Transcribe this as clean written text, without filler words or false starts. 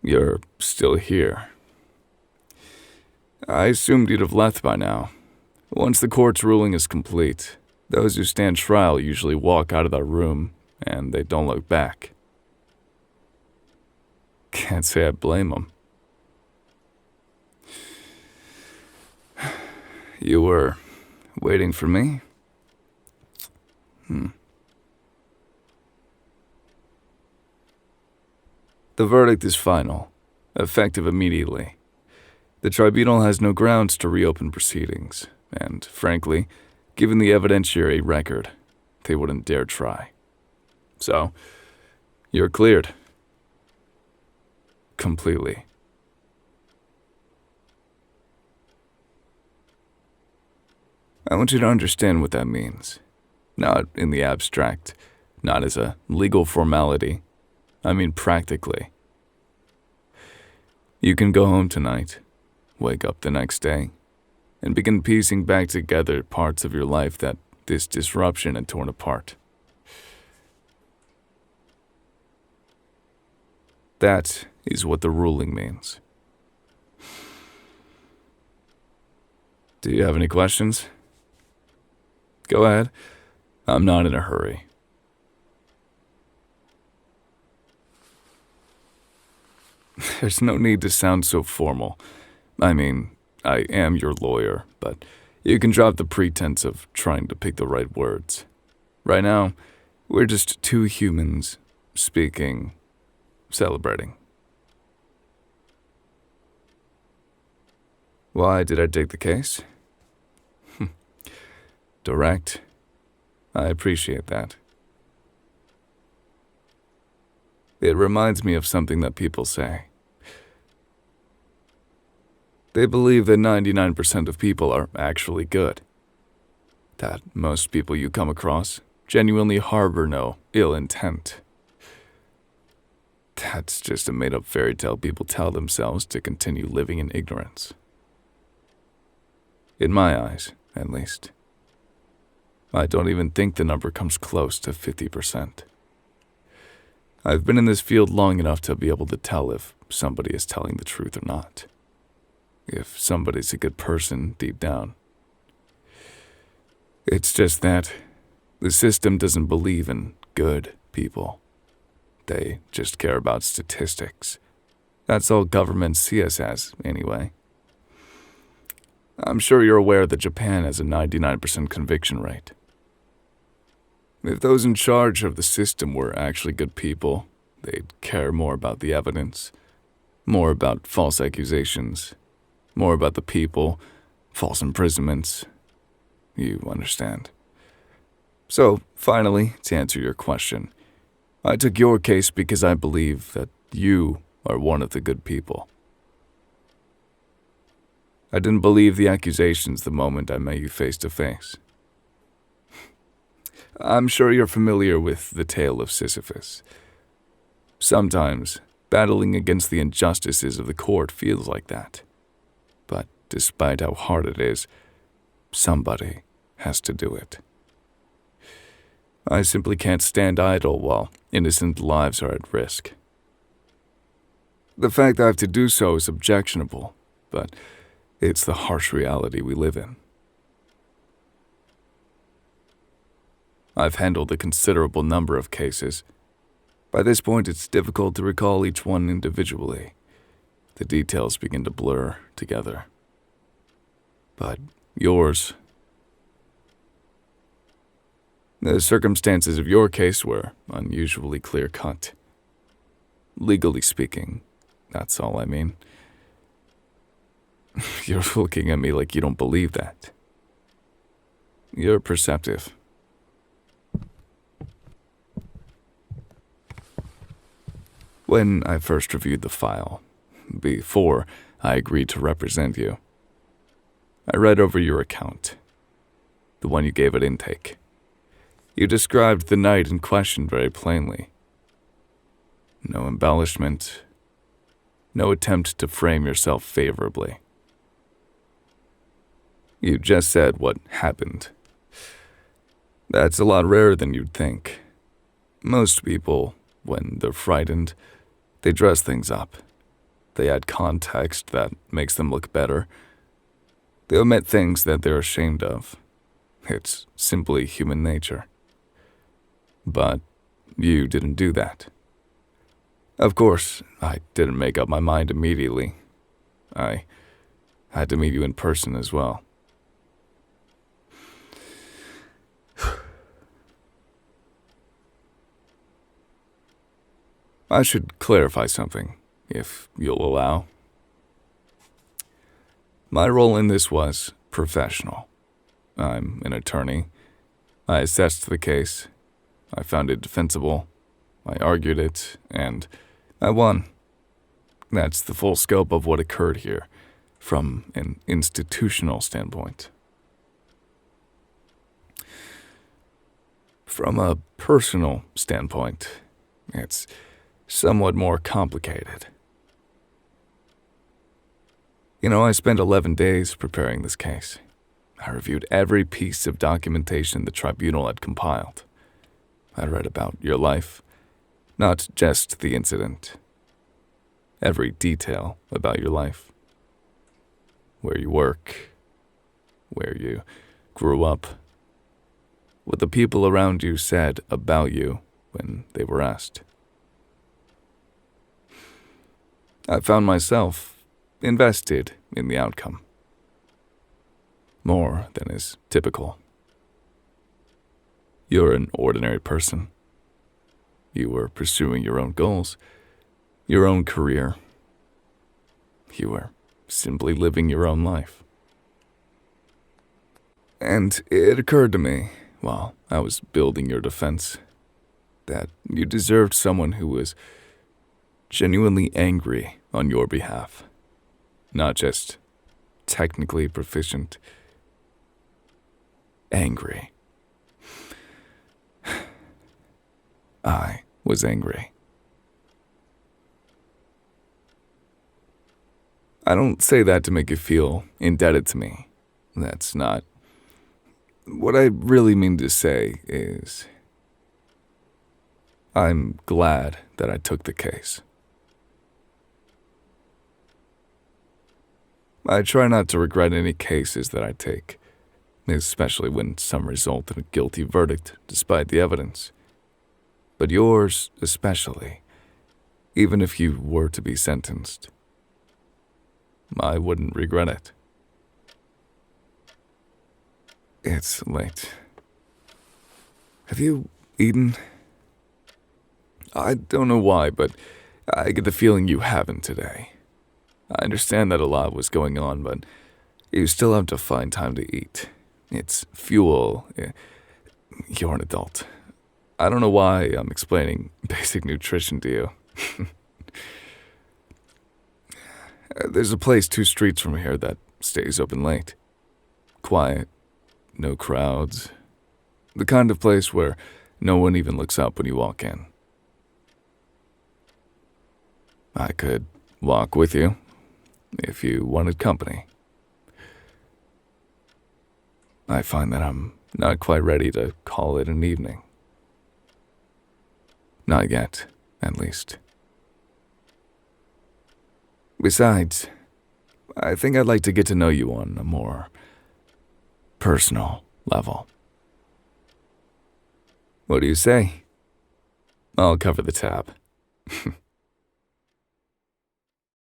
You're still here. I assumed you'd have left by now. Once the court's ruling is complete, those who stand trial usually walk out of that room, and they don't look back. Can't say I blame them. You were waiting for me? The verdict is final, effective immediately. The tribunal has no grounds to reopen proceedings, and frankly, given the evidentiary record, they wouldn't dare try. So, you're cleared. Completely. I want you to understand what that means. Not in the abstract, not as a legal formality. I mean practically. You can go home tonight, wake up the next day, and begin piecing back together parts of your life that this disruption had torn apart. That is what the ruling means. Do you have any questions? Go ahead. I'm not in a hurry. There's no need to sound so formal. I mean, I am your lawyer, but you can drop the pretense of trying to pick the right words. Right now, we're just two humans speaking, celebrating. Why did I take the case? Direct. I appreciate that. It reminds me of something that people say. They believe that 99% of people are actually good. That most people you come across genuinely harbor no ill intent. That's just a made-up fairy tale people tell themselves to continue living in ignorance. In my eyes, at least. I don't even think the number comes close to 50%. I've been in this field long enough to be able to tell if somebody is telling the truth or not. If somebody's a good person deep down. It's just that the system doesn't believe in good people. They just care about statistics. That's all governments see us as, anyway. I'm sure you're aware that Japan has a 99% conviction rate. If those in charge of the system were actually good people, they'd care more about the evidence, more about false accusations, more about the people, false imprisonments. You understand. So, finally, to answer your question, I took your case because I believe that you are one of the good people. I didn't believe the accusations the moment I met you face to face. I'm sure you're familiar with the tale of Sisyphus. Sometimes, battling against the injustices of the court feels like that. But despite how hard it is, somebody has to do it. I simply can't stand idle while innocent lives are at risk. The fact I have to do so is objectionable, but it's the harsh reality we live in. I've handled a considerable number of cases. By this point, it's difficult to recall each one individually. The details begin to blur together. But yours... The circumstances of your case were unusually clear-cut. Legally speaking, that's all I mean. You're looking at me like you don't believe that. You're perceptive. When I first reviewed the file, before I agreed to represent you, I read over your account, the one you gave at intake. You described the night in question very plainly. No embellishment, no attempt to frame yourself favorably. You just said what happened. That's a lot rarer than you'd think. Most people, when they're frightened, they dress things up, They add context that makes them look better. They omit things that they're ashamed of. It's simply human nature. But you didn't do that. Of course, I didn't make up my mind immediately. I had to meet you in person as well. I should clarify something, if you'll allow. My role in this was professional. I'm an attorney. I assessed the case. I found it defensible. I argued it, and I won. That's the full scope of what occurred here, from an institutional standpoint. From a personal standpoint, it's somewhat more complicated. I spent 11 days preparing this case. I reviewed every piece of documentation the tribunal had compiled. I read about your life, not just the incident. Every detail about your life. Where you work, where you grew up, what the people around you said about you when they were asked. I found myself invested in the outcome. More than is typical. You're an ordinary person. You were pursuing your own goals, your own career. You were simply living your own life. And it occurred to me, while I was building your defense, that you deserved someone who was genuinely angry on your behalf. Not just technically proficient. Angry. I was angry. I don't say that to make you feel indebted to me. That's not. What I really mean to say is, I'm glad that I took the case. I try not to regret any cases that I take, especially when some result in a guilty verdict despite the evidence. But yours especially, even if you were to be sentenced. I wouldn't regret it. It's late. Have you eaten? I don't know why, but I get the feeling you haven't today. I understand that a lot was going on, but you still have to find time to eat. It's fuel. You're an adult. I don't know why I'm explaining basic nutrition to you. There's a place 2 streets from here that stays open late. Quiet, no crowds. The kind of place where no one even looks up when you walk in. I could walk with you if you wanted company. I find that I'm not quite ready to call it an evening. Not yet, at least. Besides, I think I'd like to get to know you on a more personal level. What do you say? I'll cover the tab.